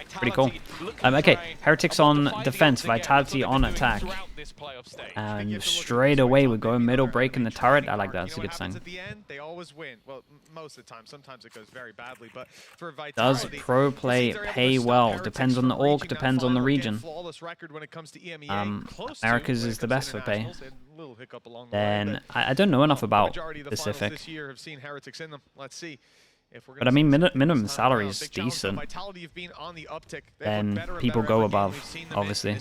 Pretty cool. Okay, Heretics on defense, Vitality on attack. And straight away we're going middle, breaking the turret. I like that. It's a good sign. They always win. Well, most of the time. Sometimes it goes very badly, but for Does pro play pay well? Depends on the org, depends on the region. America's is the best for pay. Then I don't know enough about Pacific. But I mean, minimum salary is decent. Then people go above, obviously.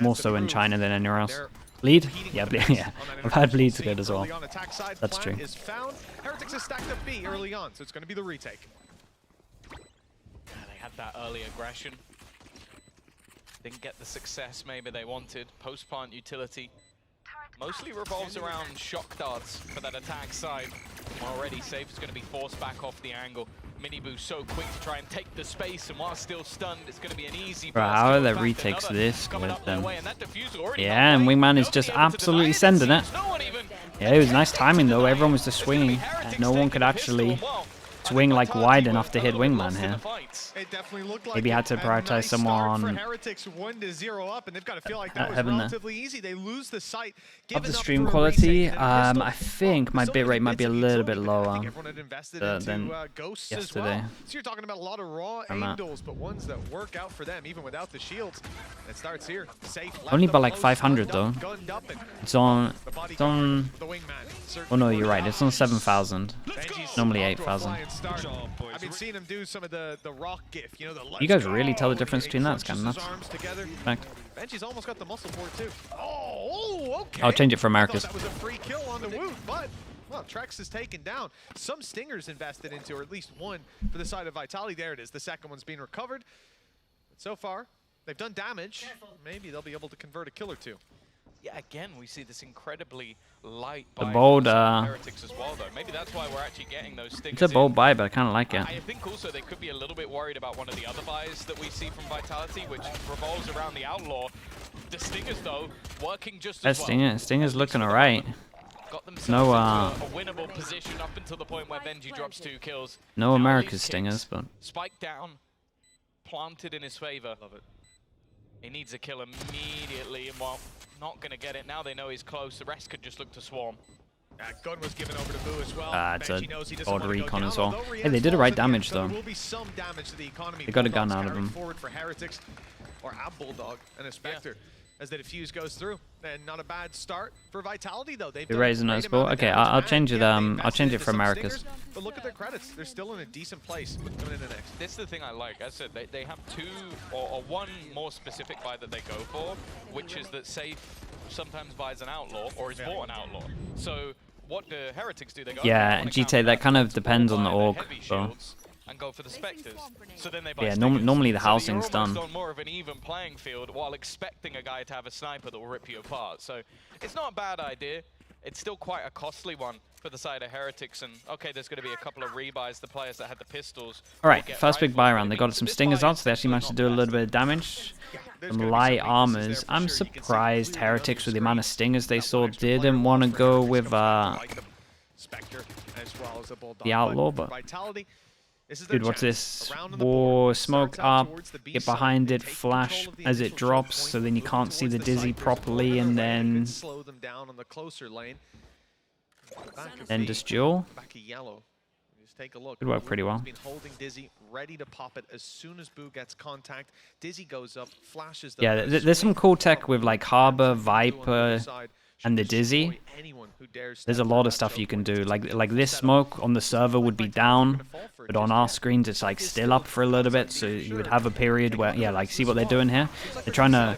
More so in China than anywhere else. Bleed? Yeah, yeah. I've had bleeds good as well. That's true. Heretics is stacked up B early on, so it's going to be the retake. They had that early aggression. Didn't get the success maybe they wanted. Post-plant utility mostly revolves around shock darts for that attack side. Already Safe is going to be forced back off the angle. Miniboo's so quick to try and take the space, and while still stunned, it's going to be an easy. Bro, how are the retakes this with them? Yeah, and Wingman is just absolutely sending it. Yeah, it was nice timing though. Everyone was just swinging, and no one could actually swing like wide enough to hit Wingman here. Maybe had to prioritize someone Heaven there. Of the stream quality, I think my bitrate might be a little bit lower than yesterday. So you're talking about a lot of raw angles, but ones that work out for them even without the shields. It starts here. Safe only by like 500 though. It's on. Oh no, you're right. It's on 7,000. Normally 8,000. I've been seeing him do some of the rock gif, you know, the you guys really tell the difference between that? It's kind of nuts. Benji's almost got the muscle for it too. Oh, okay. I'll change it for Americas. That was a free kill on the Woot, but well, Trex is taken down. Some stingers invested into, or at least one for the side of Vitality. There it is. The second one's being recovered. But so far, they've done damage. Maybe they'll be able to convert a kill or two. Yeah, again, we see this incredibly light the buy bold, Heretics as well, though. Maybe that's why we're actually getting those stingers. It's a bold buy, but I kind of like it. I think also they could be a little bit worried about one of the other buys that we see from Vitality, which revolves around the Outlaw. The stingers, though, working just as well. Stinger's looking alright. No, a winnable position up until the point where Benji drops 2 kills. No America's stingers, but spike down, planted in his favor. Love it. He needs a kill immediately, and well, not going to get it. Now they know he's close. The rest could just look to swarm. Gun was given over to Boo as well. It's a odd recon as well. Hey, they did the right damage though. They got a gun out of him. Forward for Heretics, or a Bulldog and a Spectre, as the defuse goes through. And not a bad start for Vitality though. They've raised a nice ball. Okay, I'll change it. I'll change it for Americas. But look at their credits. They're still in a decent place coming into next. This is the thing I like. As I said, they have 2 or 1 more specific buy that they go for, which is that Safe sometimes buys an Outlaw or is bought an Outlaw. So what the Heretics do? They go, yeah, GTA. That kind of depends on the org, though. And go for the Spectres. So then they buy normally the housing's done. On more of an even playing field while expecting a guy to have a sniper that will rip you apart. So it's not a bad idea. It's still quite a costly one for the side of Heretics. And okay, there's going to be a couple of rebuys. The players that had the pistols. All right, first big buy round. They got some stingers out, so they actually managed to do a little bit of damage. Some light armors. I'm surprised Heretics, with the amount of stingers they saw, didn't want to go with the Outlaw, but. Dude, what's this? Whoa, smoke up, get behind it, flash as it drops, so then you can't see the Dizzy properly, and then just duel. Could work pretty well. Yeah, there's some cool tech with like Harbor, Viper, and the Dizzy. There's a lot of stuff you can do. Like this smoke on the server would be down, but on our screens it's like still up for a little bit. So you would have a period where, yeah, like see what they're doing here. They're trying to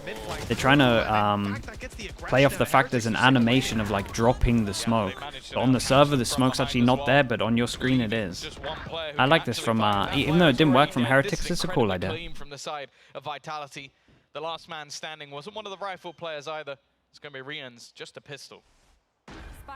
play off the fact there's an animation of like dropping the smoke. But on the server the smoke's actually not there, but on your screen it is. I like this from even though it didn't work from Heretics, it's a cool idea. From the side of Vitality, the last man standing wasn't one of the rifle players either. It's going to be Rian's, just a pistol.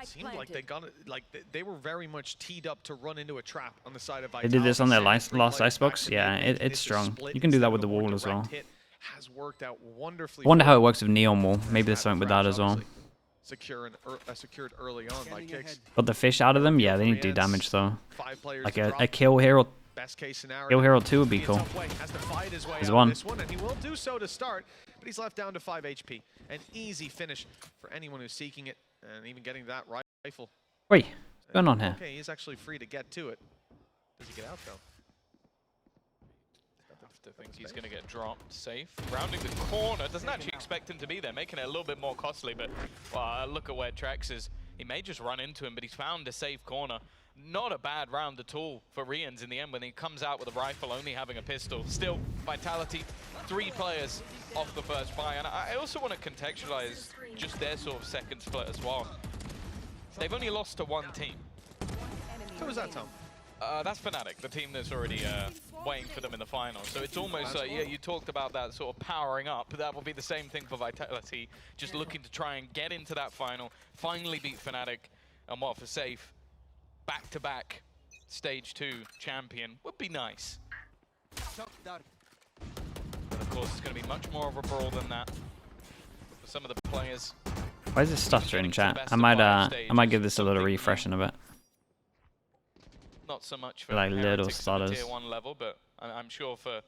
Seemed like they got it, like they were very much teed up to run into a trap on the side of Vitality. They did this on their last Icebox. Yeah, it's strong. You can do that with the wall as well. I wonder how it works with Neon Wall. Maybe there's something with that as well. Secured early on by kicks. Got the fish out of them? Yeah, they need to do damage though. Like a kill here or Best case scenario. Kill Hero 2 would be cool. Has to fight his way He's out won. this one, and he will do so to start, but he's left down to 5 HP. An easy finish for anyone who's seeking it, and even getting that rifle. Wait, what's going on here? Okay, he's actually free to get to it. Does he get out, though? I think he's going to get dropped safe. Rounding the corner, doesn't actually expect him to be there, making it a little bit more costly, but look at where Trex is. He may just run into him, but he's found a safe corner. Not a bad round at all for Rians in the end when he comes out with a rifle, only having a pistol. Still, Vitality, 3 players off the first buy, and I also want to contextualize just their sort of second split as well. They've only lost to 1 team. Who was that, Tom? That's Fnatic, the team that's already waiting for them in the final. So it's almost like, yeah, you talked about that sort of powering up. That will be the same thing for Vitality, just looking to try and get into that final, finally beat Fnatic, and what for safe, back-to-back Stage 2 champion would be nice. But of course, it's going to be much more of a brawl than that for some of the players. Why is it stuttering, chat? I might give this a little refresh in a bit. Not so much for like little Heretics at the stutters. tier 1 level, but I'm sure for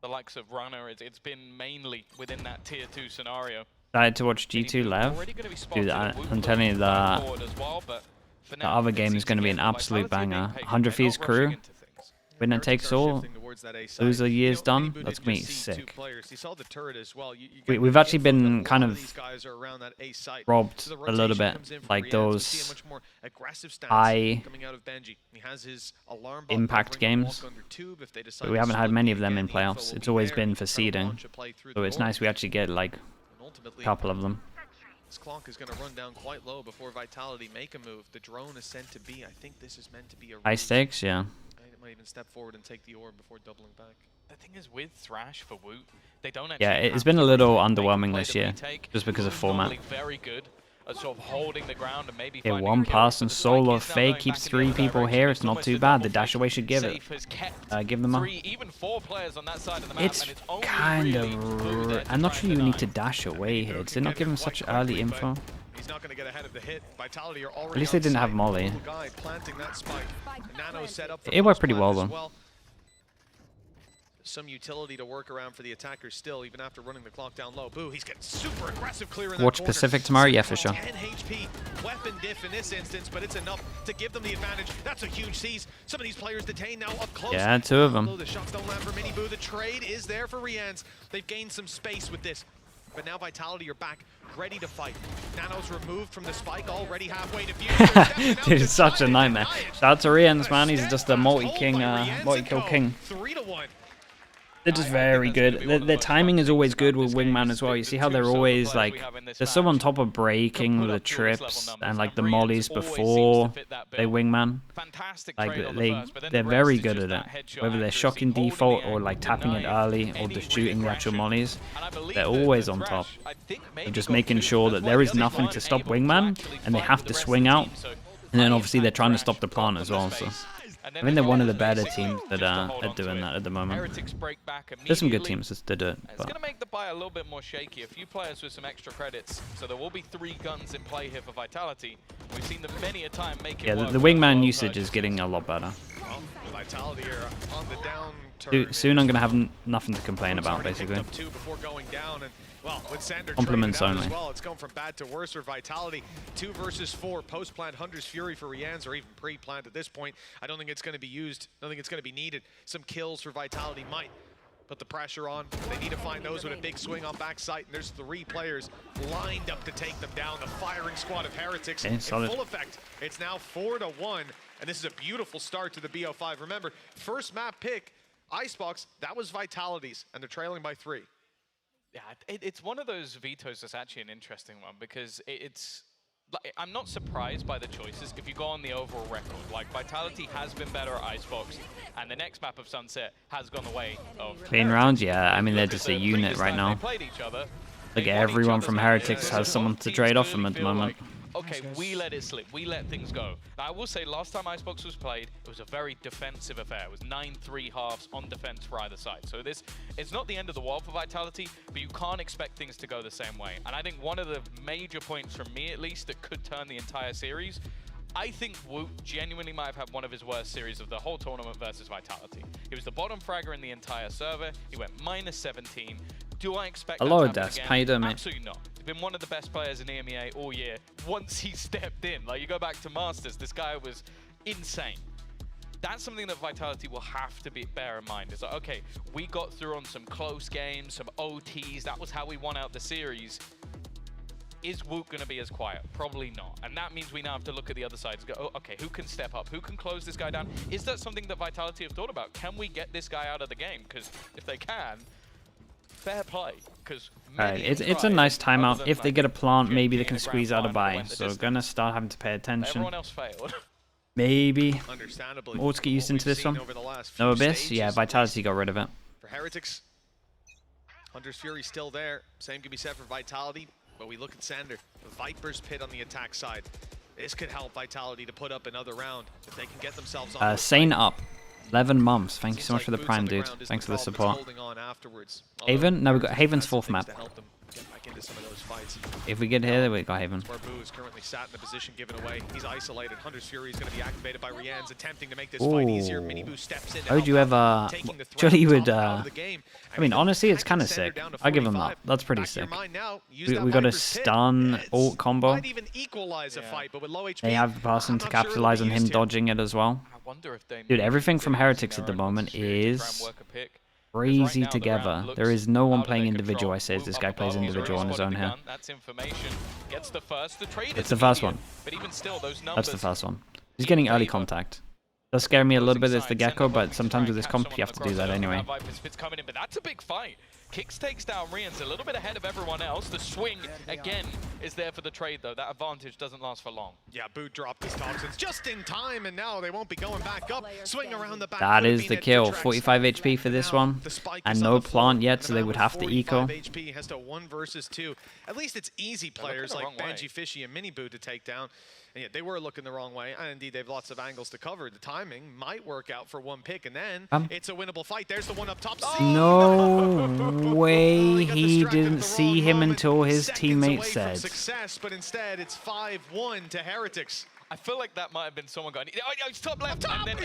the likes of Runner, it's been mainly within that tier 2 scenario. I had to watch G2 Lev. Dude, I'm telling you, the other game is going to be an absolute banger. 100 Thieves crew, winner takes all. Those are years done. That's going to be sick. We've actually been kind of robbed a little bit. Like those high impact games. But we haven't had many of them in playoffs. It's always been for seeding. So it's nice we actually get like a couple of them. This clock is going to run down quite low before Vitality make a move. The drone is sent to B. I think this is meant to be a high stakes, yeah. It might even step forward and take the orb before doubling back. The thing is with Thrash for Woot, they don't actually. Yeah, it's been a little underwhelming this year, just because of format. Very good at sort of holding the ground and maybe Yeah, one pass and solo fake keeps 3 people here. It's not too bad. The dash away should give it. Give them a. Even 4 players on that side of the map, It's kind of. I'm not sure you need to dash away here. Did it not give him such early info? He's not going to get ahead of the hit. Vitality are already At least they didn't have Molly. It worked pretty well though. Some utility to work around for the attackers still, even after running the clock down low. Boo, he's getting super aggressive clear in that Watch corner. Pacific tomorrow? Yeah, for sure. 10 HP, weapon diff in this instance, but it's enough to give them the advantage. That's a huge seize. Some of these players detained now up close. Yeah, 2 of them. The shots don't land for Mini Boo. The trade is there for Rians. They've gained some space with this. But now Vitality are back, ready to fight. Nano's removed from the spike, already halfway to view. Dude, it's such a nightmare. Shout out to Rians, man. He's just a multi-king, multi-kill king. 3-1. They're just very good. Their timing is always good with Wingman as well. You see how they're always like, they're so on top of breaking the trips and like the mollies before they Wingman. Like they're very good at it. Whether they're shocking default or like tapping it early or just shooting the actual mollies, they're always on top. They're just making sure that there is nothing to stop Wingman and they have to swing out. And then obviously they're trying to stop the plant as well. So I think they're one of the better teams that are doing that at the moment. There's some good teams that do it. It's going to make the buy a little bit more shaky. A few players with some extra credits, so there will be 3 guns in play here for Vitality. We've seen them many a time make it Yeah, work. the Wingman usage is getting a lot better. Well, Vitality are on the downturn. Soon I'm going to have nothing to complain about, basically. Before going down, and well, with Sander Compliments only. as well, it's going from bad to worse for Vitality. 2 versus 4 post-plant Hunter's Fury for Rians, or even pre-plant at this point. I don't think it's going to be used. I don't think it's going to be needed. Some kills for Vitality might put the pressure on. They need to find those with a big swing on backside, and there's 3 players lined up to take them down. The firing squad of Heretics in full effect. It's now 4-1, and this is a beautiful start to the BO5. Remember, first map pick, Icebox, that was Vitality's, and they're trailing by 3. Yeah, it's one of those vetoes that's actually an interesting one because it's. I'm not surprised by the choices if you go on the overall record. Like, Vitality has been better at Icebox, and the next map of Sunset has gone the way of. Clean rounds, yeah. I mean, they're just a unit right now. Like, everyone from Heretics has someone to trade off them at the moment. Okay, we let it slip. We let things go. Now, I will say, last time Icebox was played, it was a very defensive affair. It was 9-3 halves on defense for either side. So it's not the end of the world for Vitality, but you can't expect things to go the same way. And I think one of the major points from me, at least, that could turn the entire series I think Woot genuinely might have had one of his worst series of the whole tournament versus Vitality. He was the bottom fragger in the entire server. He went -17. Do I expect Hello, that to happen Des. again? How you doing, mate? Absolutely not. He's been one of the best players in EMEA all year. Once he stepped in, like you go back to Masters, this guy was insane. That's something that Vitality will have to bear in mind. It's like, okay, we got through on some close games, some OTs. That was how we won out the series. Is Woot going to be as quiet? Probably not. And that means we now have to look at the other side and go, oh, okay, who can step up? Who can close this guy down? Is that something that Vitality have thought about? Can we get this guy out of the game? Because if they can, fair play. Alright, it's a nice timeout. If they get a plant, maybe they can squeeze out a buy. So gonna start having to pay attention. Everyone else failed. Maybe. Understandably. Let's get used into this one. No Abyss? Yeah, Vitality got rid of it. For Heretics, Hunter's Fury still there. Same can be said for Vitality. But we look at Sander, the Viper's Pit on the attack side. This could help Vitality to put up another round if they can get themselves on. Sane up. 11 months. Thank you so much for the prime, dude. Thanks for the support. Haven? No, we got Haven's 4th map. If we get here, we got Haven. Where Boo is currently sat in the position given away. He's isolated. Hunter's Fury is going to be activated by Rian's, attempting to make this fight easier. Mini Boo steps in. How would you ever... Surely you would... I mean, honestly, it's kind of sick. I'll give him that. That's pretty sick. We got a stun ult combo. They have the person to capitalize on him dodging it as well. Dude, everything from Heretics at the moment is crazy together. There is no one playing individual, I say, as this guy plays individual on his own here. It's the first one. That's the first one. He's getting early contact. Does scare me a little bit as the Gecko, but sometimes with this comp, you have to do that anyway. That's a big fight. Kix takes down Rian's a little bit ahead of everyone else. The swing, again, is there for the trade, though. That advantage doesn't last for long. Yeah, Boo dropped his toxins just in time, and now they won't be going back up. Swing around the back. That is the kill. 45 HP for this one. And no plant yet, so they would have to eco. HP has to 1 versus 2. At least it's easy players like Banji, Fishy, and Mini Boo to take down. And yet they were looking the wrong way, and indeed they have lots of angles to cover. The timing might work out for one pick, and then it's a winnable fight. There's the one up top. No way he didn't see him until his teammate said. Success, but instead it's 5-1 to Heretics. I feel like that might have been someone going, oh, he's top left, and then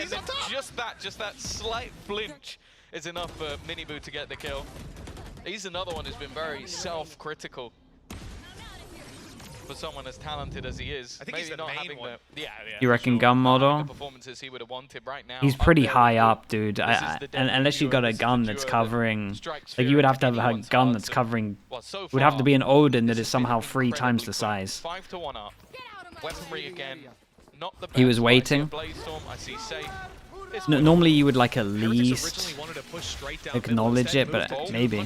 just that slight flinch is enough for Mini Boo to get the kill. He's another one who's been very self-critical. For someone as talented as he is, I think he's the main one. You reckon gun model? Performances he would have wanted right now. He's pretty high up, dude. Unless you've got a gun that's covering, like you would have to have a gun that's covering. It would have to be an Odin that is somehow 3 times the size. 5-1 up. Weaponry again. Not the best. He was waiting. I see safe. Normally you would like at least acknowledge it, but maybe.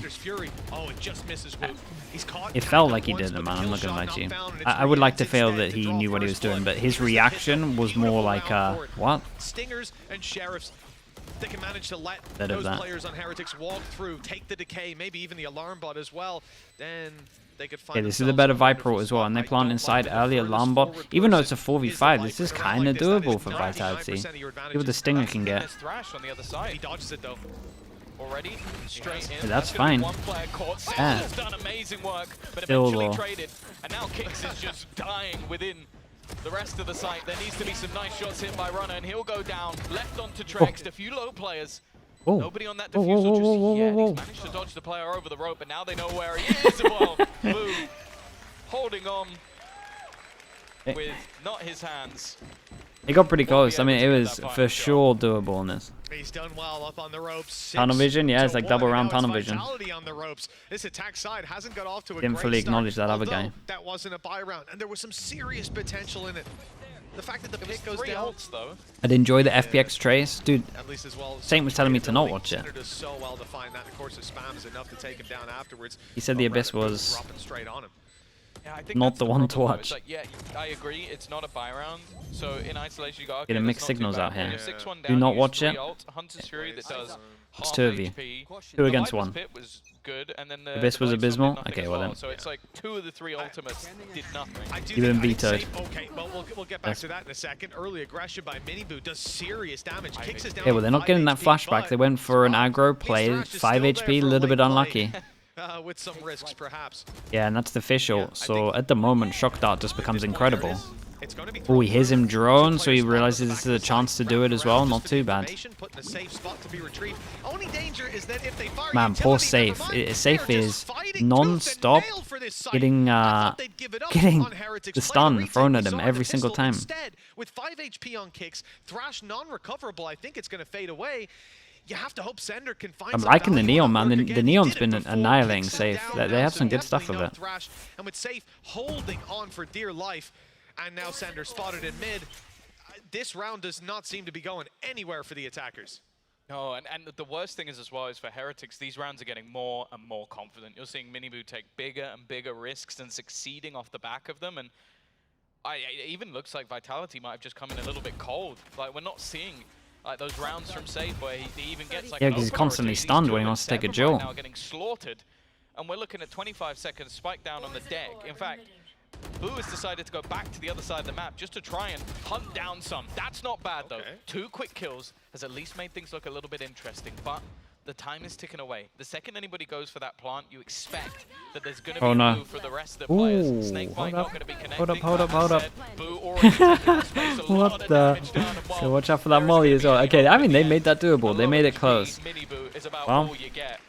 It felt like he didn't, man. I'm not gonna lie to you. I would like to feel that he knew what he was doing, but his reaction was more like, what? Stingers and Sheriffs. They can manage to let those players on Heretics walk through, take the decay, maybe even the alarm bot as well. Then they could find. Yeah, this is a better Viper as well, and they plant inside early alarm bot. Even though it's a 4v5, this is kind of doable for Vitality. See what the Stinger can get. He dodges it though. Already straight in. Yeah, that's fine. One player caught. Yeah. Done amazing work, but Still eventually traded. And now Kix is just dying within the rest of the site. There needs to be some nice shots hit by Runner, and he'll go down. Left onto Trex, a few low players. Nobody on that defusal just yet. He's managed to dodge the player over the rope, but now they know where he is. Well, Boo holding on with not his hands. It got pretty close. I mean, it was for sure doable in this. He's done well up on the ropes. Tunnel vision, yeah, it's like double round tunnel vision. On the ropes. This attack side hasn't got off to a Didn't fully acknowledge that other guy. That wasn't a buy round, and there was some serious potential in it. The fact that the pick goes down. I'd enjoy the FPX trace, dude. At least as well. Saint was telling me to not watch it. Does so well to find that. Of course, the spam is enough to take him down afterwards. He said the Abyss was dropping straight on him. Yeah, I think not the one to watch. Like, yeah, I agree. It's not a buy round. So in isolation, you got getting mixed signals out here. Down, do not watch it. Hunter's Fury that does it's 2 of you. 2 against 1. Was good, and then the Abyss was abysmal. Okay, well then. So it's like 2 of the 3 ultimates did nothing. You've been vetoed. Okay, but we'll get back to that in a second. Early aggression by Mini Boo does serious damage. Kicks us down. Yeah, well they're not getting that flashback. They went for an aggro play, 5 HP, a little bit unlucky. With some risks, perhaps. Yeah, and that's the official. So at the moment, Shock Dart just becomes incredible. It's going to be Oh, he hears him drone, so he realizes this is a chance to do it as well. Not too bad. Put in a safe spot to be retrieved. Only danger is that if they fire Man, poor utility, Safe. Safe is non-stop getting the stun thrown at him every single time. Instead, with 5 HP on kicks, Thrash non-recoverable, I think it's going to fade away. You have to hope Sender can find. I'm liking the Neon, man. The Neon's been annihilating Safe. They have some good stuff with it. And with Safe holding on for dear life, and now Sender spotted in mid. This round does not seem to be going anywhere for the attackers. No, and the worst thing is as well is for Heretics, these rounds are getting more and more confident. You're seeing Miniboo take bigger and bigger risks and succeeding off the back of them. And it even looks like Vitality might have just come in a little bit cold. Like, we're not seeing like those rounds from Safe where he even gets like because he's constantly stunned when he wants to take a duel. Now getting slaughtered, and we're looking at 25 seconds spike down on the deck. In fact, Boo has decided to go back to the other side of the map just to try and hunt down some. That's not bad though. 2 quick kills has at least made things look a little bit interesting, but the time is ticking away. The second anybody goes for that plant, you expect that there's going to be a move for the rest of the players. Snakebite not going to be connecting. Hold up. Boo already taking space, a lot of damage down and So watch out for that molly as well. Okay, I mean, they made that doable. They made it close. Miniboo is about Well, all you get.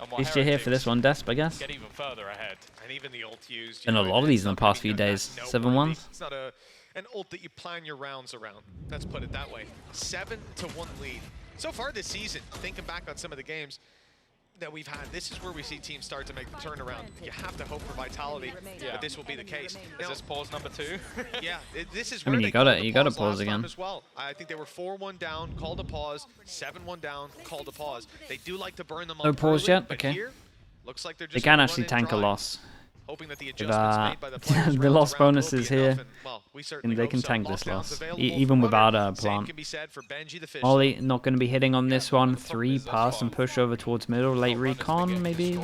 At least you're here for this one, Desp, I guess. Get even further ahead. And even the ult used. And a lot of these in the past few days. 7-1s. It's not an ult that you plan your rounds around. Let's put it that way. 7-1 lead. So far this season, thinking back on some of the games that we've had, this is where we see teams start to make the turnaround. You have to hope for Vitality that this will be the case. Is this pause number 2? Yeah, this is I where mean, you gotta pause again as well. I think they were 4-1 down, called a pause, 7-1 down, called a pause. They do like to burn them up. No pause early, yet? but Okay. here, looks like they're just They can gonna actually run tank a dry. loss. Hoping that the If, adjustments made by the players the loss round bonus will be is here, enough, and, well, we certainly and they hope can so. tank this Lockdowns loss, available even for without Runner. a Same plant. can be said for Benji the Fish. Ollie not going to be hitting on this one. 3 pass and push over towards middle. Late recon, maybe.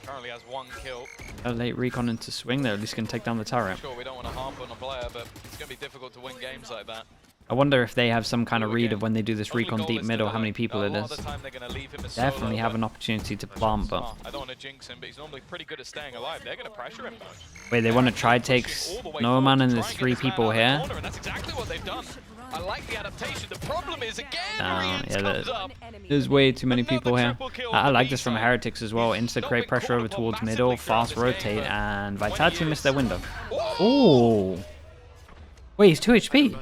Currently has 1 kill. A late recon into swing. They're at least going to take down the turret. Sure, we don't want to harp on a player, but it's going to be difficult to win games like that. I wonder if they have some kind of read of when they do this recon deep middle, how many people it is. Definitely have an opportunity to plant, but... I don't want to jinx him, but he's normally pretty good at staying alive. They're going to pressure him, though. Wait, they want to try take Snowman and there's 3 people here? And that's exactly what they've done. I like the adaptation. The problem is, again, yeah, there's way too many people here. I like this from Heretics as well. Instant great pressure over towards middle, fast rotate, and Vitality missed their window. Oh! Wait, he's 2 HP.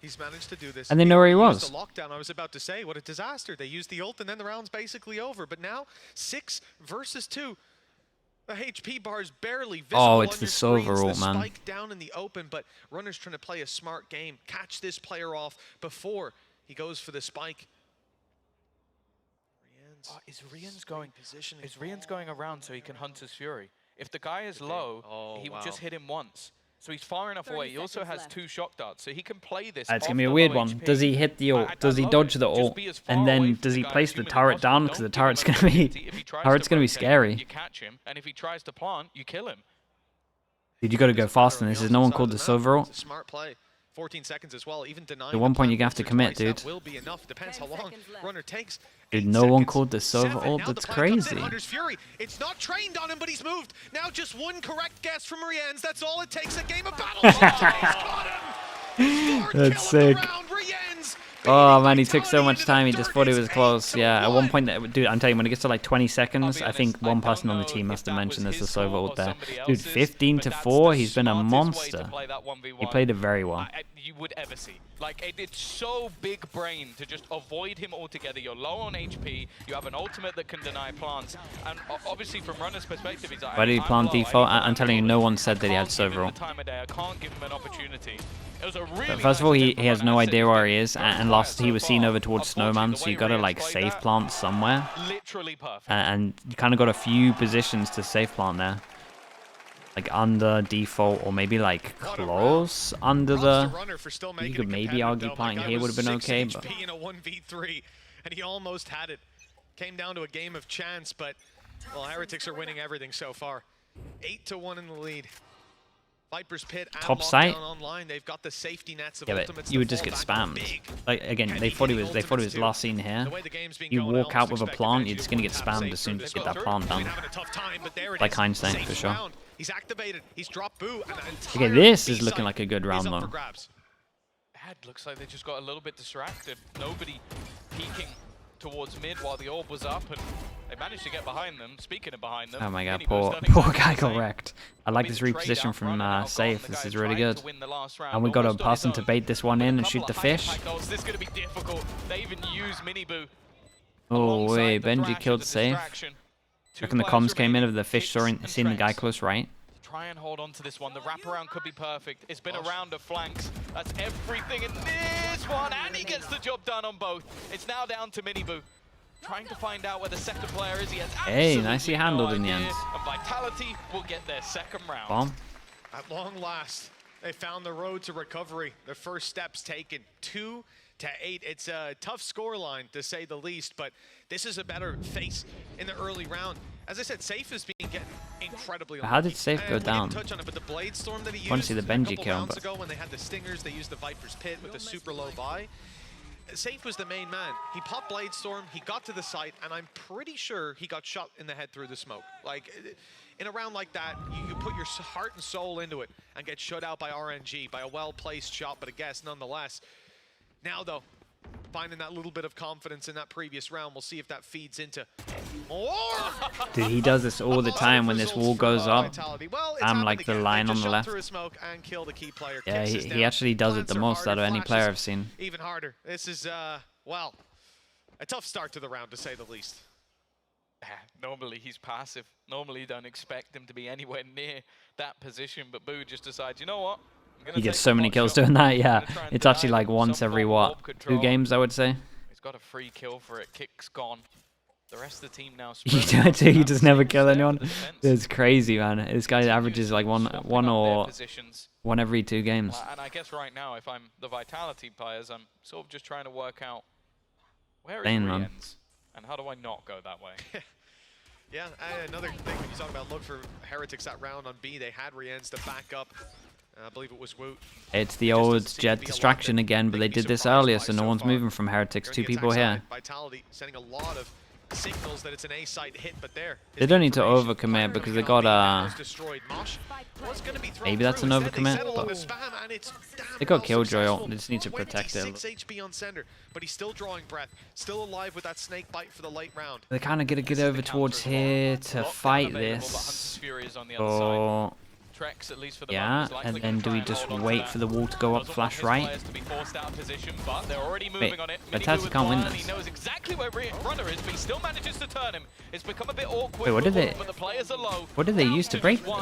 He's managed to do this. And they know where he was. The lockdown, I was about to say, what a disaster. They used the ult and then the round's basically over. But now, 6 versus 2. The HP bar is barely visible. Oh, it's on the your Silver screens. ult, man. The spike down in the open, but Runner's trying to play a smart game. Catch this player off before he goes for the spike. Is Rian's going around so he can hunt his Fury? If the guy is low, he will just hit him once. So he's far enough away. He also has 2 shock darts, so he can play this. It's going to be a weird one. Does he hit the ult? Does he dodge the ult? And then does he place the turret down? Because the turret's going to be scary. You catch him, and if he tries to plant, you kill him. Dude, you got to go fast on this. There's no one called the Silver ult. Smart play. 14 seconds as well. Even denying At one point, you have to commit, dude. Will be enough. Depends how long Runner takes. Dude, no one called the Silver ult. That's crazy. Fury. It's not trained on him, but he's moved. Now just 1 correct guess from Rian's. That's all it takes. A game of battle. That's sick. Oh man, he took so much time. He just thought he was close. Yeah, at one point, dude, I'm telling you, when it gets to like 20 seconds, I think one person on the team must have mentioned there's a Silver ult there. Dude, 15-4, he's been a monster. He played it very well. You would ever see. Like, it's so big brain to just avoid him altogether. You're low on HP, you have an ultimate that can deny plants, and obviously from Runner's perspective, he's like, why did he plant default? I'm telling you, no one said that he had Silver ult. I can't give him an opportunity. But first of all, he has no idea where he is, and last he was seen over towards Snowman, so you gotta like safe plant somewhere. Literally perfect. And you kind of got a few positions to safe plant there. Like under default, or maybe like close under the... You could maybe argue planting here would have been okay, but... in a 1v3, and he almost had it. Came down to a game of chance, but well, Heretics are winning everything so far. 8-1 in the lead. Viper's Pit and Top site. online. They've got the safety nets of Yeah, but you would just get spammed. Like again, they thought he was last seen here. You walk out with a plant, you're just gonna get spammed as soon as you get that plant done. Like Einstein for sure. He's activated. He's dropped Boo. And okay, this is looking like a good round though. It looks like they just got a little bit distracted. Nobody peeking towards mid while the orb was up, and they managed to get behind them. Speaking of behind them, Oh my god, Minibu's poor done guy exactly got the wrecked. I like this reposition from Safe. This is really good. And we got to pass him to bait this one in and shoot the fish. This is going to be difficult. They even use Minibu. Oh wait, Benji killed Safe. Reckon the comms came in of the fish seeing the guy close right. Try and hold on to this one. The wraparound could be perfect. It's been a round of flanks. That's everything in this one, and he gets the job done on both. It's now down to Minibu. Trying to find out where the second player is. He has hey, nicely handled in the end. And Vitality will get their second round. Bomb. At long last, they found the road to recovery. Their first steps taken. 2-8. It's a tough scoreline, to say the least, but this is a better face in the early round. As I said, Safe is being getting incredibly How did Safe go down? Touch on it, but the Blade Storm that he used I want to see the Benji kill. But ago when they had the Stingers, they used the Viper's Pit with the super low buy. Safe was the main man. He popped Blade Storm, he got to the site, and I'm pretty sure he got shot in the head through the smoke. Like, in a round like that, you put your heart and soul into it and get shut out by RNG, by a well-placed shot, but a guess nonetheless. Now, though, finding that little bit of confidence in that previous round, we'll see if that feeds into more. Dude, he does this all the time when this wall goes up. Well, I'm like the line on the left. Yeah, he actually does it the most out of any player I've seen. Even harder. This is, well, a tough start to the round, to say the least. Normally he's passive. Normally you don't expect him to be anywhere near that position, but Boo just decides, you know what? He gets so many kills doing that, yeah. It's actually like once every, what, 2 games, I would say. He's got a free kill for it. Kick's gone. The rest of the team now... You do it too, you just never kill anyone. It's crazy, man. This guy averages like one every 2 games. And I guess right now, if I'm the Vitality players, I'm sort of just trying to work out where it ends and how do I not go that way. Yeah, another thing when you talk about look for Heretics that round on B, they had Rienz to back up. I believe it was Woot. It's the old jet distraction again, but they did this earlier, so no one's moving from Heretics. 2 people here. Vitality sending a lot of signals that it's an A site hit, but there. They don't need to overcommit because they got maybe that's an overcommit, but they got Killjoy. They just need to protect it. 6 HP on Sender, but he's still drawing breath, still alive with that snake bite for the late round. They're kind of gonna get over towards here to fight this. So yeah, and then do we just wait for the wall to go up, flash right? Wait, Vitality can't win this. Wait, what did they use to break this?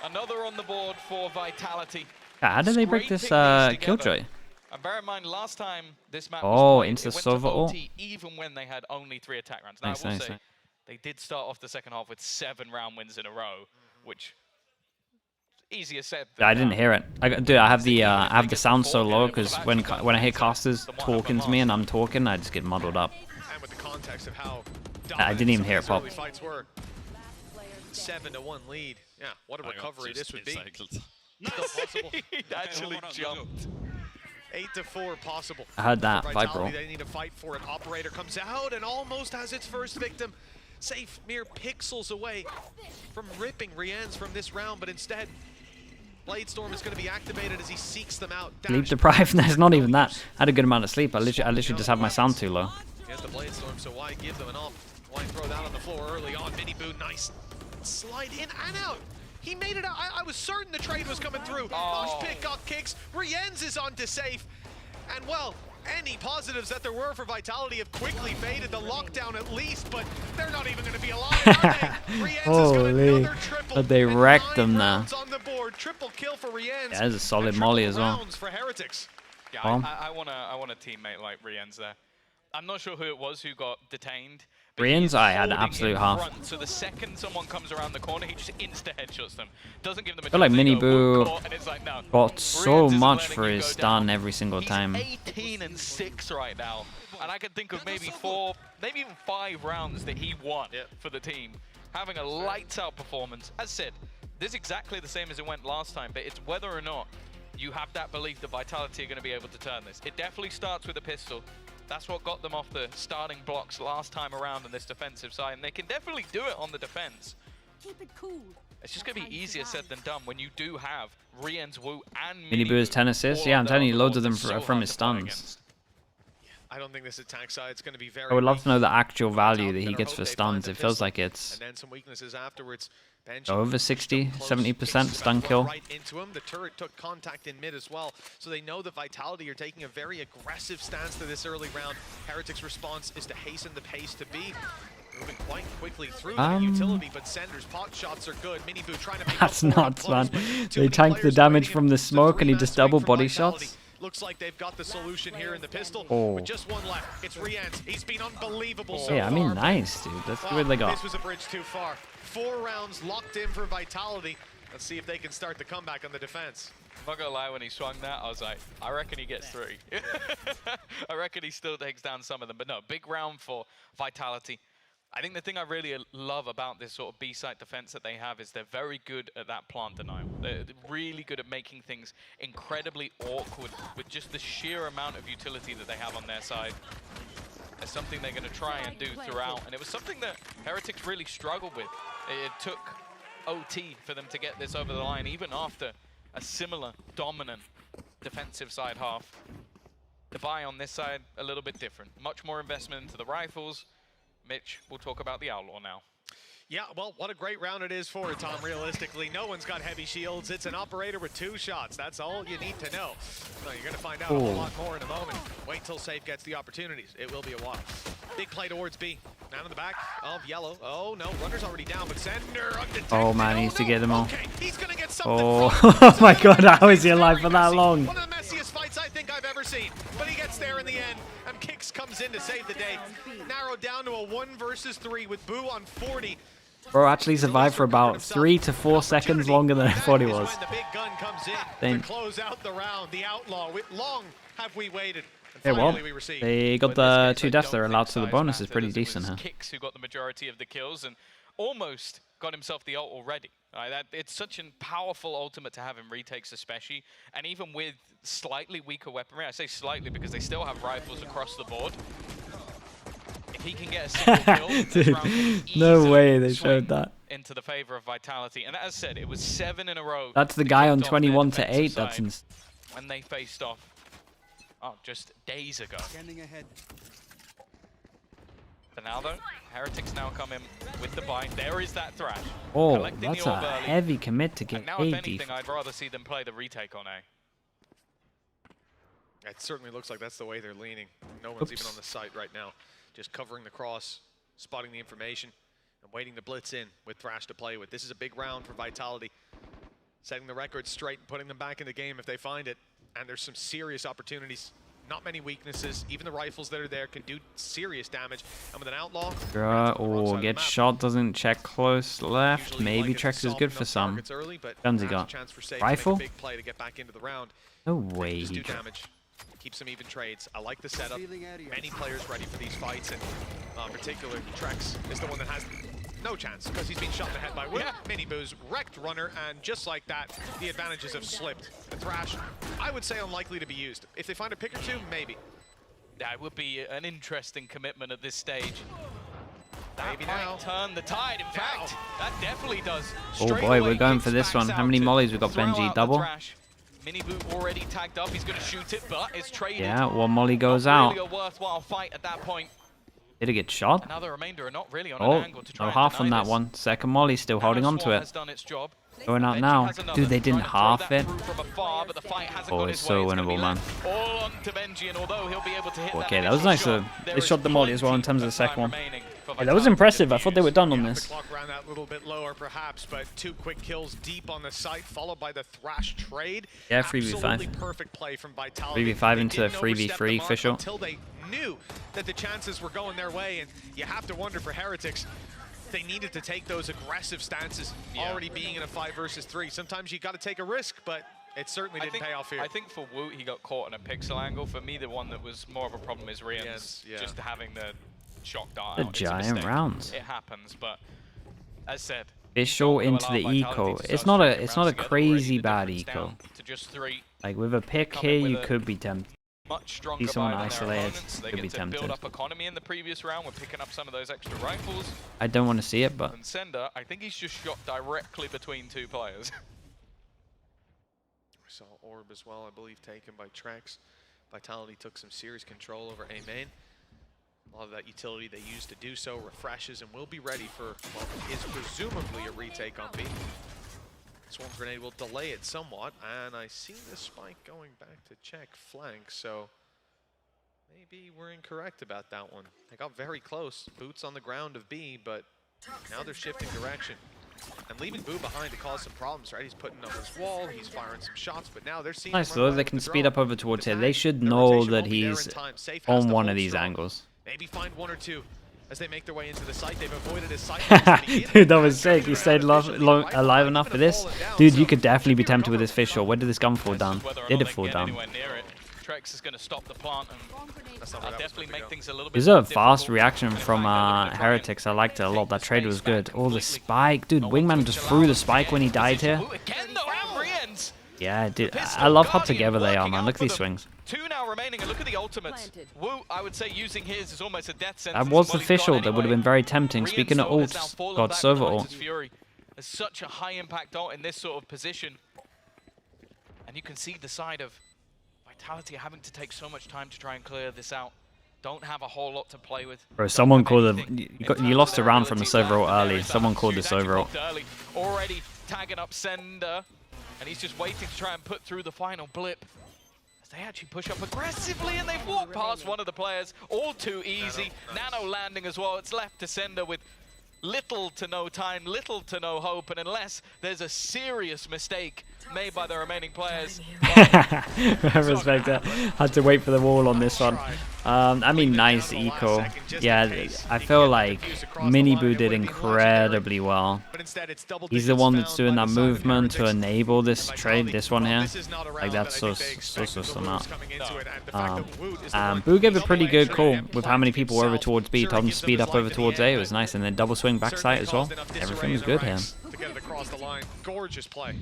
Another on the board for Vitality. How did they break this Killjoy? And bear in mind, last time this map was played, into it went Sova to OT even when they had only 3 attack rounds. Now, nice, I will nice, say, nice. they did start off the second half with 7 round wins in a row, which easier said than I didn't hear it. Dude, I have the sound so low because when I hear casters talking to me and I'm talking, I just get muddled up. And with the context of how I didn't even hear it pop. 7-1 lead. Yeah, what a recovery this would be. He actually jumped. 8-4 possible. I heard that Viper. They need to fight for it. Operator comes out and almost has its first victim. Safe mere pixels away from ripping Rienz from this round, but instead Blade Storm is going to be activated as he seeks them out. Sleep deprived? No, it's not even that. I had a good amount of sleep. I literally just have my sound too low. He has the Blade Storm, so why give them an off? Why throw that on the floor early on? Minibu, nice. Slide in and out. He made it out. I was certain the trade was coming through. Mosh pick up kicks. Rienz is on to Safe. And well, any positives that there were for Vitality have quickly faded. The lockdown at least, but they're not even going to be alive, are they? Rienz has got another triple. But they wrecked them now. On the board. Triple kill for Rienz. Yeah, there's a solid molly as well. For Heretics. Yeah, I want a teammate like Rienz there. I'm not sure who it was who got detained. Rienz, I had absolute half. So the second someone comes around the corner, he just insta-headshots them. Doesn't give them a I feel like Minibu like, got so much for his stun every single time. He's 18-6 right now. And I can think of maybe 4, maybe even 5 rounds that he won for the team. Having a lights-out performance. As said, this is exactly the same as it went last time, but it's whether or not you have that belief that Vitality are going to be able to turn this. It definitely starts with a pistol. That's what got them off the starting blocks last time around on this defensive side, and they can definitely do it on the defense. Keep it cool. It's just going to be easier said than done when you do have Rien's Wu and Miniboo has 10 assists. Yeah, I'm telling you, loads of them from his stuns. I don't think this attack side is going to be very I would love to know the weak. actual value that he gets for stuns. It feels like it's And then some weaknesses afterwards. over 60, 70% stun kill. Right into him. The turret took contact in mid as well, so they know that Vitality are taking a very aggressive stance to this early round. Heretics' response is to hasten the pace to be moving quite quickly through that utility, but Sender's pot shots are good. Miniboo trying to pick That's up nuts, man. Too They many tanked the players damage waiting from the smoke and he just double body shots. Looks like they've got the solution here in the pistol. Oh. With just one left, it's Rien's. He's been unbelievable so Yeah, I mean, far. nice, dude. Let's see what they got. This was a bridge too far. 4 rounds locked in for Vitality. Let's see if they can start the comeback on the defense. I'm not gonna lie, when he swung that, I was like, I reckon he gets 3. I reckon he still takes down some of them. But no, big round for Vitality. I think the thing I really love about this sort of B-side defense that they have is they're very good at that plant denial. They're really good at making things incredibly awkward with just the sheer amount of utility that they have on their side. It's something they're going to try and do throughout, and it was something that Heretics really struggled with. It took OT for them to get this over the line, even after a similar dominant defensive side half. The buy on this side, a little bit different. Much more investment into the rifles. Mitch, we'll talk about the Outlaw now. Yeah, well, what a great round it is for Tom, realistically. No one's got heavy shields. It's an operator with 2 shots. That's all you need to know. Well, you're going to find out a whole lot more in a moment. Wait till Safe gets the opportunities. It will be a while. Big play towards B. Down in the back of yellow. Oh, no, runner's already down, but Sender undetected. Oh, man, he needs to get them all. Okay, he's going to get something. Oh my god, how is he alive for that long? One of the messiest fights I think I've ever seen. But he gets there in the end, and Kicks comes in to save the day. Narrowed down to a 1 versus 3 with Boo on 40. Bro actually survived for about 3 to 4 seconds longer than I thought he was. The big gun comes in to close out the round. The Outlaw. Long have we waited. Yeah, well, they got the 2 deaths they're allowed, so the bonus is pretty decent, huh? Kicks who got the majority of the kills and almost got himself the ult already. It's such a powerful ultimate to have in retakes especially, and even with slightly weaker weaponry, I say slightly because they still have rifles across the board. If he can get a single kill, this round can no way they swing showed that. into the favor of Vitality. And as I said, it was 7 in a row. That's the guy on 21 to 8. That's when they faced off just days ago. For now though, Heretics now come in with the bind. There is that Thrash. Oh, that's a heavy commit to get and now, if anything, I'd rather see them play the retake on A. It certainly looks like that's the way they're leaning. No one's even on the site right now. Just covering the cross, spotting the information, and waiting to blitz in with Thrash to play with. This is a big round for Vitality. Setting the record straight and putting them back in the game if they find it. And there's some serious opportunities. Not many weaknesses. Even the rifles that are there can do serious damage. And with an Outlaw... Oh, get shot, doesn't check close left. Maybe Trex is good for some. Guns he got. Rifle? Big play to get back into the round. No way Just he do damage. Keep some even trades. I like the setup. Many players ready for these fights, and in particular, Trex is the one that has no chance because he's been shot in the head by Will. Yeah. Miniboo's wrecked runner, and just like that, the advantages have slipped. The Thrash, I would say unlikely to be used. If they find a pick or two, maybe. That would be an interesting commitment at this stage. Maybe now. Turn the tide. In fact, that definitely does. Oh boy, we're going for this one. How many mollies we got, Benji? Double? Miniboo already tagged up. He's going to shoot it, but it's traded. Yeah, one molly goes out. out. Really a worthwhile fight at that point. Did it get shot? Now the remainder are not really on an angle to try no half on that this. one. Second molly still holding on to it. Has done its job. Going out now. Dude, they didn't half it. Afar, but the fight oh, it's so winnable, man. All on to Benji, and although he'll be able to hit okay, that was nice. They shot the molly as well in terms of the second one. Yeah, that was impressive. I thought they were done on this. The clock ran that little bit lower, perhaps, but 2 quick kills deep on the site, followed by the Thrash trade. Yeah, 3v5. Absolutely perfect play from Vitality. 3v5 into 3v3 official. Until they knew that the chances were going their way, and you have to wonder for Heretics, they needed to take those aggressive stances, already being in a 5 versus 3. Sometimes you got to take a risk, but it certainly didn't pay off here. I think for Woot, he got caught in a pixel angle. For me, the one that was more of a problem is Rien's just having the shock dart The out. giant rounds. It happens, but as said, Official into the eco. It's not a crazy bad eco. To just 3. Like with a pick here, you could be tempted. much stronger See someone buy than their isolated, opponents. They could be get to build tempted. up economy in the previous round. We're picking up some of those extra rifles. I don't want to see it, but And Sender, I think he's just shot directly between two players. We saw Orb as well, I believe, taken by Trex. Vitality took some serious control over A main. A lot of that utility they used to do so refreshes and will be ready for what is presumably a retake on B. Swarm Grenade will delay it somewhat, and I see the spike going back to check flank, so maybe we're incorrect about that one. They got very close, boots on the ground of B, but now they're shifting direction. And leaving Boo behind to cause some problems, right? He's putting up his wall, he's firing some shots, but now they're seeing nice him run though. by They with can the speed drone. up over towards The here. They tag, should the know rotation that won't be there he's in time. Safe has on to one of hold these strong. angles. Maybe find one or two as they make their way into the site. They've avoided his sight. Dude, that was sick. He stayed alive enough for this. Dude, you could definitely be tempted with this fish shot. Where did this gun fall down? Did it fall down? Trex is going to stop the plant and definitely make things a little bit This is a more fast difficult. reaction from Heretics. I liked it a lot. That trade was good. Oh, the spike. Dude, Wingman just threw the spike when he died here. Again, though, Ambry ends. Yeah, dude. I love how together they are, man. Look at these swings. 2 now remaining, and look at the ultimates. Wu, I would say using his is almost a death sentence. That was the Well, he's fish gone ult. That would have anyway. been very tempting. Speaking of Reinstall has now ults, fallen God, back server behind ult. his Fury. There's such a high impact ult in this sort of position. And you can see the side of Vitality having to take so much time to try and clear this out. Don't have a whole lot to play with. Bro, someone called you lost a round from the server ult early. Someone called this over ult. Already tagging up Sender, and he's just waiting to try and put through the final blip. As they actually push up aggressively, and they've walked past one of the players. All too easy. Nano landing as well. It's left to Sender with little to no time, little to no hope, and unless there's a serious mistake made by the remaining players. I respect that. Had to wait for the wall on this one. I mean, nice eco. Yeah, I feel like Miniboo did incredibly well. He's the one that's doing that movement to enable this trade, this one here. Like, that's so smart. Boo gave a pretty good call with how many people were over towards B. Told him to speed up over towards A. It was nice. And then double swing backside as well. Everything was good here. To get it across the line. Gorgeous play.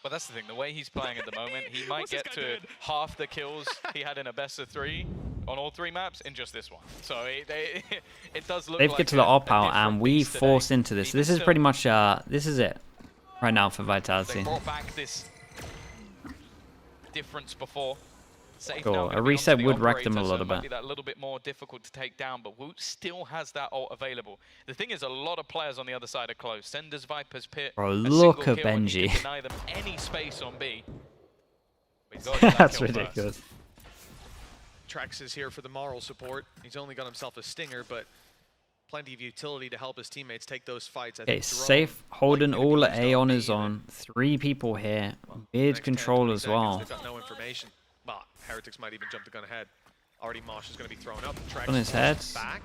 But that's the thing, the way he's playing at the moment, he might get to half the kills he had in a best of 3 on all 3 maps in just this one. So it does look They've like get to the op out, and we force into this. This is pretty much, this is it right now for Vitality. They brought back this difference before. Safe Sure, now a gonna be reset onto the would wreck them a operator, so little it might bit. be that little bit more difficult to take down, but Woot still has that ult available. The thing is, a lot of players on the other side are close. Sender's Viper's Pit. Bro, a look single at kill, and he Benji. can deny them any space on B. But he's got that That's kill first. ridiculous. Trex is here for the moral support. He's only got himself a stinger, but plenty of utility to help his teammates take those fights. Okay, safe, holding all at A on his own. 3 people here. Mid control as well. They've got no information. But Heretics might even jump the gun ahead. Already Mosh is going to be thrown up. Trex On his head. back.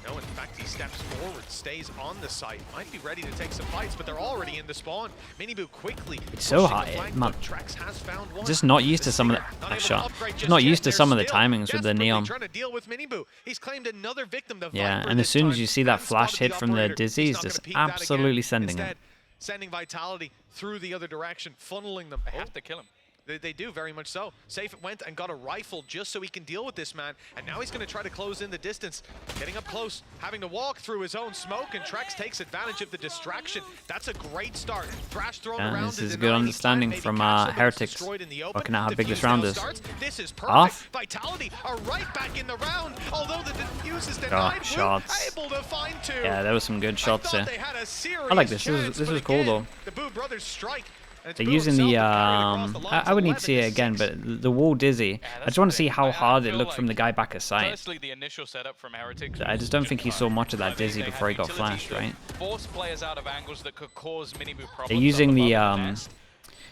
No, in fact, he steps forward, stays on the site. Might be ready to take some fights, but they're already in the spawn. Miniboo quickly. It's so pushing hot, the flank, man. but Trex has found one. Just not used to some of the Not able to shot. upgrade Just just not yet. used to They're some of the still timings with the desperately neon. trying to deal with Miniboo. He's claimed another victim, the Yeah, Viper and as this soon as time. you see that Hadn't flash spotted hit from the operator. Dizzy, He's he's not just gonna peek that again. absolutely sending it. Instead, sending Vitality through the other direction, funneling them. They have to kill him. They do, very much so. Safe went and got a rifle just so he can deal with this man, and now he's going to try to close in the distance. Getting up close, having to walk through his own smoke, and Trex takes advantage of the distraction. That's a great start. Thrash thrown around. This is a good understanding from Heretics. Working out how big this round is. This is perfect. Off. Vitality are right back in the round, although the defuse is denied. Shots. Able to find 2. Yeah, there was some good shots here. They had a I like this. serious This chance, was but cool again, though. The Boo brothers strike. They're using the I would need to see it again, but the wall Dizzy. I just want to see how hard it looked from the guy back at sight. Firstly, the initial setup from Heretics. I just don't think he saw much of that Dizzy before he got flashed, right? Force players out of angles that could cause Miniboo problems. They're using the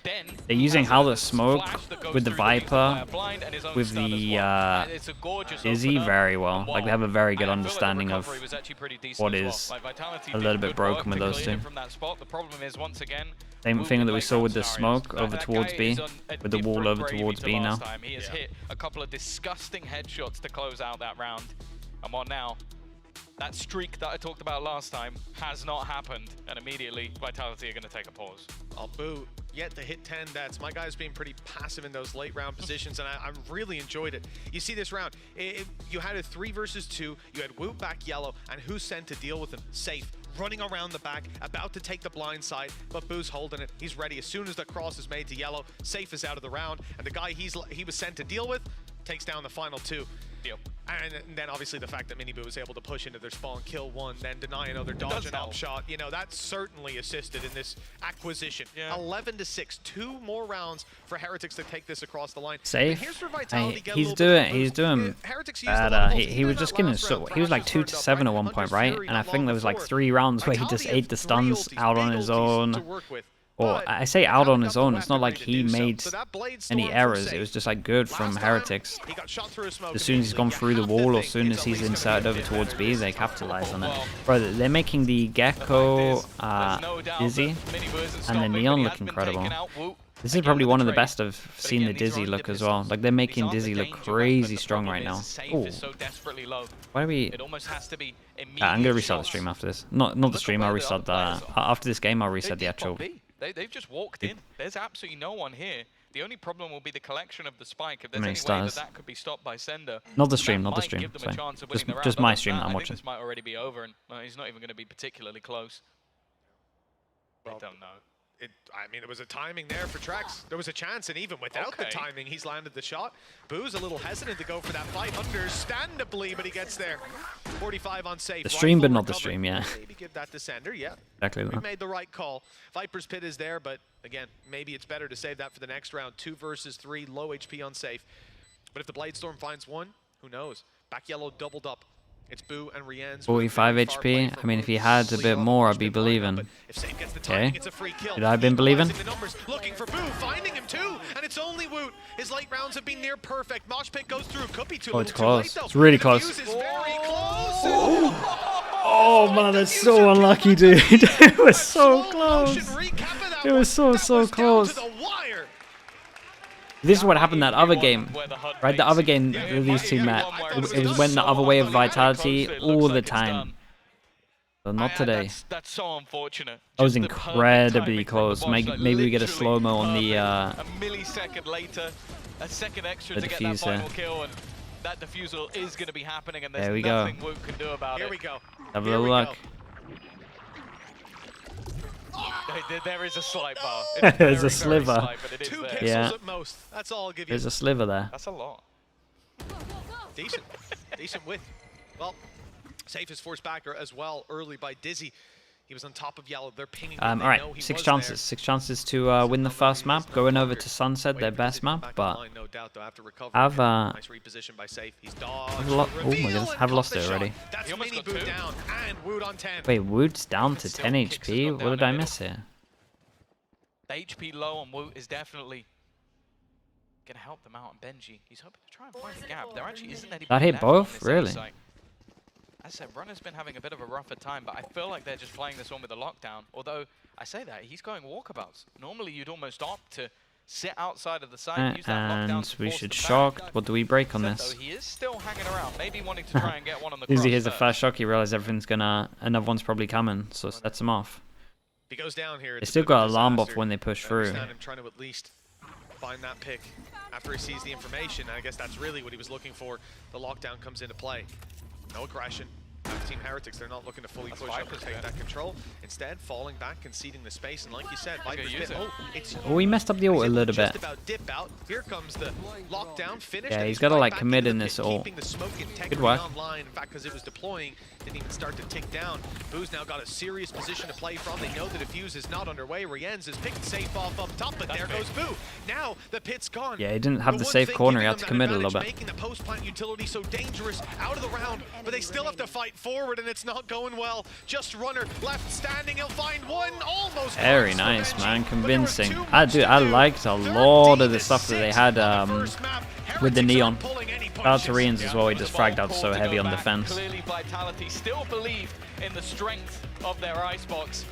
Then they're using how the smoke flash that goes with the through things Viper via blind and his own with stun as the well. It's a gorgeous Dizzy opener. very well. Like they have a very good And I feel like the understanding of recovery was actually pretty decent what as well. is Like, Vitality a did little bit good broken work with to those clear him two. From that spot. The problem is, once again, Same thing that we saw with the scenarios. smoke over That towards guy B, is on a with the wall different over gravy towards to B now. last time. He has hit a couple of disgusting headshots to close out that round. And what now? That streak that I talked about last time has not happened, and immediately Vitality are going to take a pause. Boo. yet to hit 10 deaths. My guy's been pretty passive in those late round positions, and I really enjoyed it. You see this round, you had a 3 versus 2. You had Woot back yellow, and who's sent to deal with him? Safe. Running around the back, about to take the blind side, but Boo's holding it. He's ready. As soon as the cross is made to yellow, Safe is out of the round, and the guy he was sent to deal with takes down the final 2. Yep. And then obviously the fact that Miniboo was able to push into their spawn, kill 1, then deny another dodge and up shot, you know, that certainly assisted in this acquisition. 11-6, 2 more rounds for Heretics to take this across the line. Safe. He's doing Heretics bad. He was just getting he was like 2-7 at one point, right? And I think there was like 3 rounds where he just ate the stuns out on his own. Or I say out on his own, it's not like he made any errors, it was just like good from Heretics. As soon as he's gone through the wall, or as soon as he's inserted over towards B, they capitalize on it. Bro, they're making the Gecko, Dizzy, and the Neon look incredible. This is probably one of the best I've seen the Dizzy look as well. Like, they're making Dizzy look crazy strong right now. Ooh. Why are we... I'm gonna restart the stream after this. Not the stream, I'll restart the... After this game, I'll reset the actual... They've just walked in. There's absolutely no one here. The only problem will be the collection of the spike. If there's any way that could be stopped by Sender, not the stream. Just my stream that I'm watching. This might already be over, and he's not even going to be particularly close. I don't know. I mean, there was a timing there for Trex. There was a chance, and even without the timing, he's landed the shot. Boo's a little hesitant to go for that fight, understandably, but he gets there. 45 on Safe. The stream, but not the stream, yeah. Maybe give that to Sender, yeah. Exactly. We made the right call. Viper's Pit is there, but again, maybe it's better to save that for the next round. 2 versus 3, low HP on Safe. But if the Bladestorm finds 1, who knows? Back yellow doubled up. It's Boo and Rien's 45 HP. I mean, if he had a bit more, I'd be believing. Okay. Should I have been believing? Looking for Boo, finding him too, and it's only Woot. His late rounds have been near perfect. Mosh Pit goes through. Could be too it's close. It's really close. Oh man, that's so unlucky, dude. It was so close. It was so close. This is what happened that other game, right? The other game these two met, it was went the other way of Vitality all the time. But not today. That's so unfortunate. That was incredibly close. Maybe we get a slow-mo on the a millisecond later, a second extra to get that final kill, and that defusal is going to be happening, and there's nothing Woot can do about it. Here we go. Have a little luck. There is a slight bar. There's a sliver. Two pixels at most. That's all I'll give you. There's a sliver there. That's a lot. Decent width. Well, Safe is forced back as well early by Dizzy. He was on top of yellow. They're pinging. All right, 6 chances. 6 chances to win the first map. Going over to Sunset, their best map, but I've nice reposition by Safe. He's oh my goodness, have lost it already. That's Miniboo down and Woot on 10. Wait, Woot's down to 10 HP. What did I miss here? The HP low on Woot is definitely gonna help them out on Benji. He's hoping to try and find a gap. There actually isn't anybody. That hit both, really. As I said, Runner's been having a bit of a rougher time, but I feel like they're just playing this one with a lockdown. Although, I say that, he's going walkabouts. Normally, you'd almost opt to sit outside of the site, use that lockdown and to we force should them shock. back. What do we break on this? He is still hanging around, maybe wanting to try and get one on the cross. He hears the first shock, he realizes everything's gonna... Another one's probably coming, so sets him off. He goes down here. They still got alarm buff when they push through. Him trying to at least find that pick after he sees the information. I guess that's really what he was looking for. The lockdown comes into play. No aggression. Team Heretics, they're not looking to fully push up and take that control. Instead, falling back, conceding the space, and like you said, Viper's Pit. Oh, he messed up the ult a little bit. About dip out. Here comes the lockdown finish. Yeah, he's got to like commit in this ult. Good work. Online. In fact, because it was deploying, didn't even start to tick down. Boo's now got a serious position to play from. They know the defuse is not underway. Rienz is picked Safe off up top, but there goes Boo. Now the pit's gone. Yeah, he didn't have the safe corner. He had to commit a little bit. Making the post plant utility so dangerous out of the round, but they still have to fight forward, and it's not going well. Just Runner left standing. He'll find one. Almost. Very nice, man. Convincing. I liked a lot of the stuff that they had with the Neon. Shout out to Rienz as well. He just fragged out so heavy on defense. Clearly, Vitality still believe in the strength of their Icebox.